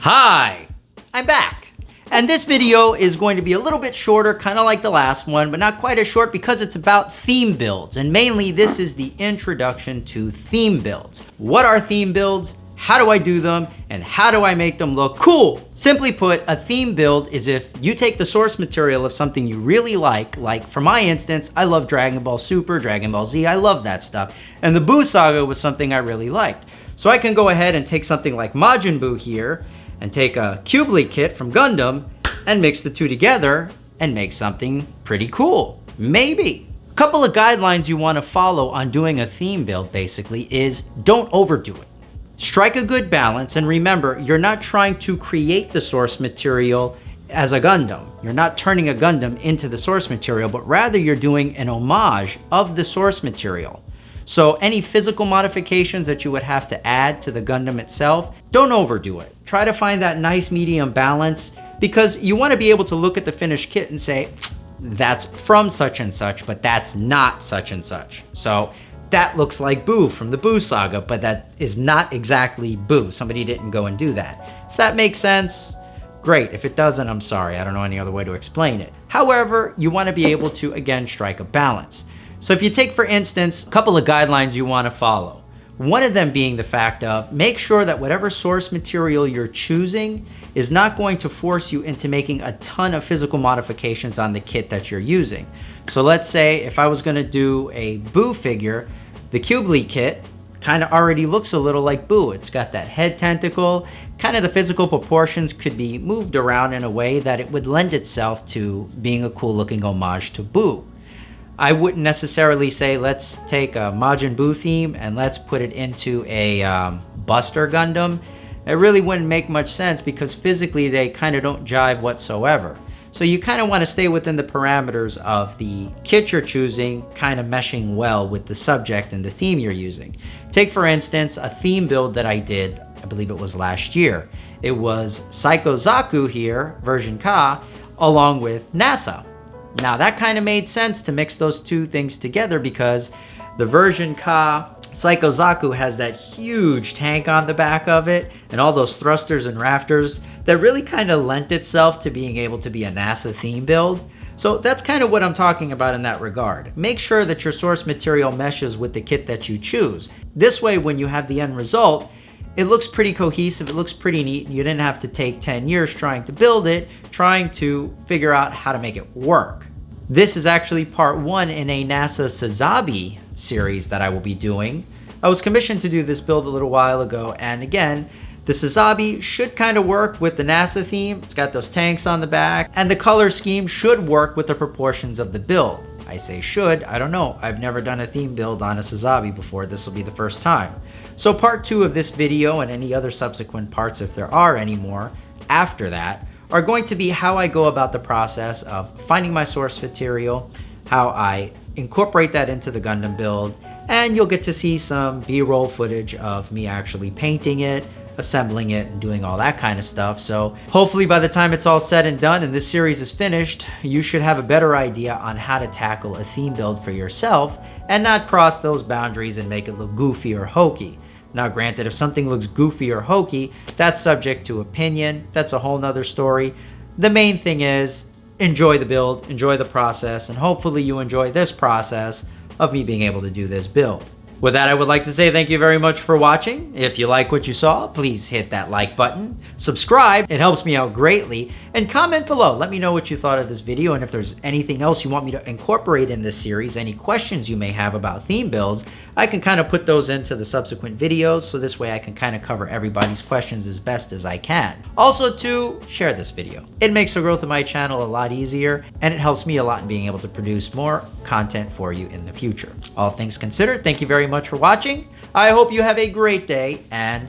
Hi, I'm back. And this video is going to be a little bit shorter, kind of like the last one, but not quite as short because it's about theme builds. And mainly this is the introduction to theme builds. What are theme builds? How do I do them? And how do I make them look cool? Simply put, a theme build is if you take the source material of something you really like for my instance, I love Dragon Ball Super, Dragon Ball Z, I love that stuff. And the Buu Saga was something I really liked. So I can go ahead and take something like Majin Buu here, and take a Cubely kit from Gundam and mix the two together and make something pretty cool. Maybe. A couple of guidelines you want to follow on doing a theme build basically is don't overdo it. Strike a good balance, and remember, you're not trying to create the source material as a Gundam. You're not turning a Gundam into the source material, but rather you're doing an homage of the source material. So any physical modifications that you would have to add to the Gundam itself, don't overdo it. Try to find that nice medium balance because you want to be able to look at the finished kit and say, that's from such and such, but that's not such and such. So that looks like Buu from the Buu Saga, but that is not exactly Buu. Somebody didn't go and do that. If that makes sense, great. If it doesn't, I'm sorry. I don't know any other way to explain it. However, you want to be able to, again, strike a balance. So if you take, for instance, a couple of guidelines you want to follow. One of them being the fact of make sure that whatever source material you're choosing is not going to force you into making a ton of physical modifications on the kit that you're using. So let's say if I was going to do a Buu figure, the Cubely kit kind of already looks a little like Buu. It's got that head tentacle, kind of the physical proportions could be moved around in a way that it would lend itself to being a cool looking homage to Buu. I wouldn't necessarily say let's take a Majin Buu theme and let's put it into a Buster Gundam. It really wouldn't make much sense because physically they kind of don't jive whatsoever. So you kind of want to stay within the parameters of the kit you're choosing, kind of meshing well with the subject and the theme you're using. Take for instance a theme build that I did, I believe it was last year. It was Psycho Zaku here, version Ka, along with NASA. Now that kind of made sense to mix those two things together because the version Ka Psycho Zaku has that huge tank on the back of it and all those thrusters and rafters that really kind of lent itself to being able to be a NASA theme build. So that's kind of what I'm talking about in that regard. Make sure that your source material meshes with the kit that you choose. This way, when you have the end result, it looks pretty cohesive, it looks pretty neat, and you didn't have to take 10 years trying to build it, trying to figure out how to make it work. This is actually part one in a NASA Sazabi series that I will be doing. I was commissioned to do this build a little while ago, and again, the Sazabi should kind of work with the NASA theme. It's got those tanks on the back, and the color scheme should work with the proportions of the build. I say should, I don't know. I've never done a theme build on a Sazabi before. This will be the first time. So part two of this video and any other subsequent parts, if there are any more after that, are going to be how I go about the process of finding my source material, how I incorporate that into the Gundam build, and you'll get to see some B-roll footage of me actually painting it, assembling it, and doing all that kind of stuff. So hopefully by the time it's all said and done and this series is finished, you should have a better idea on how to tackle a theme build for yourself and not cross those boundaries and make it look goofy or hokey. Now granted, if something looks goofy or hokey, that's subject to opinion. That's a whole nother story. The main thing is enjoy the build, enjoy the process, and hopefully you enjoy this process of me being able to do this build. With that, I would like to say thank you very much for watching. If you like what you saw, please hit that like button, subscribe, it helps me out greatly, and comment below. Let me know what you thought of this video, and if there's anything else you want me to incorporate in this series, any questions you may have about theme builds, I can kind of put those into the subsequent videos, so this way I can kind of cover everybody's questions as best as I can. Also, to share this video. It makes the growth of my channel a lot easier, and it helps me a lot in being able to produce more content for you in the future. All things considered, thank you very much for watching. I hope you have a great day, and